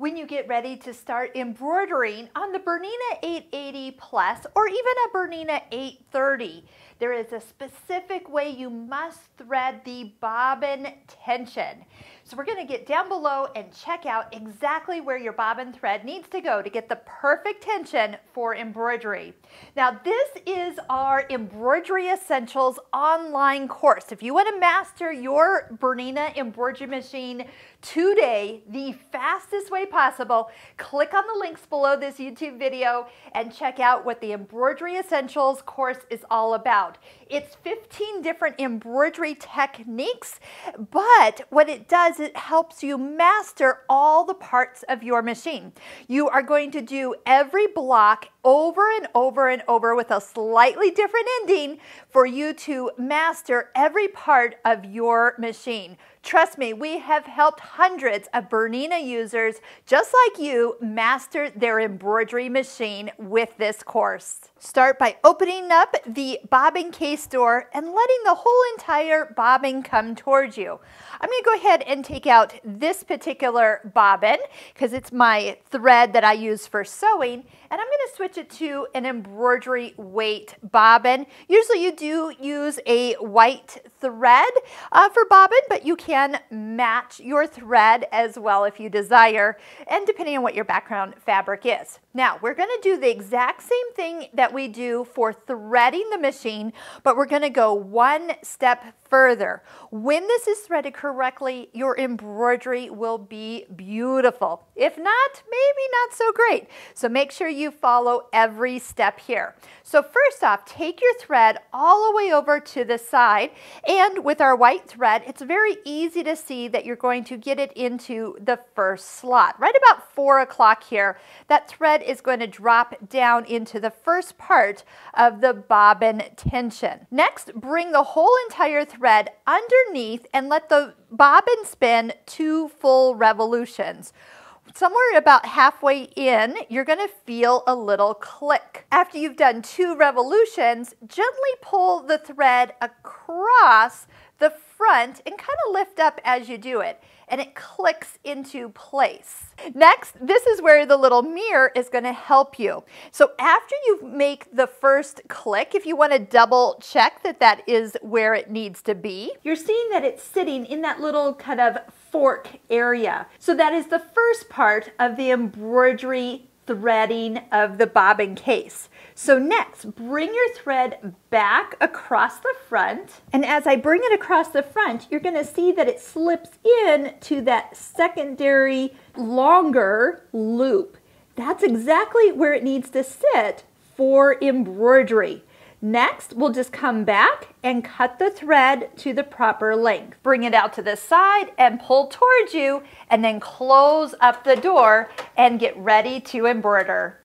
when you get ready to start embroidering on the Bernina 880 Plus or even a Bernina 830. There is a specific way you must thread the bobbin tension. So we're going to get down below and check out exactly where your bobbin thread needs to go to get the perfect tension for embroidery. Now this is our Embroidery Essentials online course. If you want to master your Bernina embroidery machine today, the fastest way possible, click on the links below this YouTube video and check out what the Embroidery Essentials course is all about. It's 15 different embroidery techniques, but what it does, it helps you master all the parts of your machine. You are going to do every block over and over and over with a slightly different ending for you to master every part of your machine. Trust me, we have helped hundreds of Bernina users just like you master their embroidery machine with this course. Start by opening up the bobbin case door and letting the whole entire bobbin come towards you. I'm going to go ahead and take out this particular bobbin because it's my thread that I use for sewing, and I'm going to switch it to an embroidery weight bobbin. Usually you do use a white thread for bobbin, but you can match your thread as well if you desire, and depending on what your background fabric is. Now we're going to do the exact same thing that we do for threading the machine, but we're going to go one step further. When this is threaded correctly, your embroidery will be beautiful. If not, maybe not so great. So make sure you follow every step here. So first off, take your thread all the way over to the side, and with our white thread, it's very easy to see that you're going to get it into the first slot. Right about 4 o'clock here, that thread is going to drop down into the first part of the bobbin tension. Next, bring the whole entire thread underneath and let the bobbin spin 2 full revolutions. Somewhere about halfway in, you're going to feel a little click. After you've done 2 revolutions, gently pull the thread across the front and kind of lift up as you do it, and it clicks into place. Next, this is where the little mirror is going to help you. So after you make the first click, if you want to double check that that is where it needs to be, you're seeing that it's sitting in that little kind of fork area. So that is the first part of the embroidery threading of the bobbin case. So next, bring your thread back across the front, and as I bring it across the front, you're going to see that it slips in to that secondary longer loop. That's exactly where it needs to sit for embroidery. Next, we'll just come back and cut the thread to the proper length. Bring it out to the side and pull towards you, and then close up the door and get ready to embroider.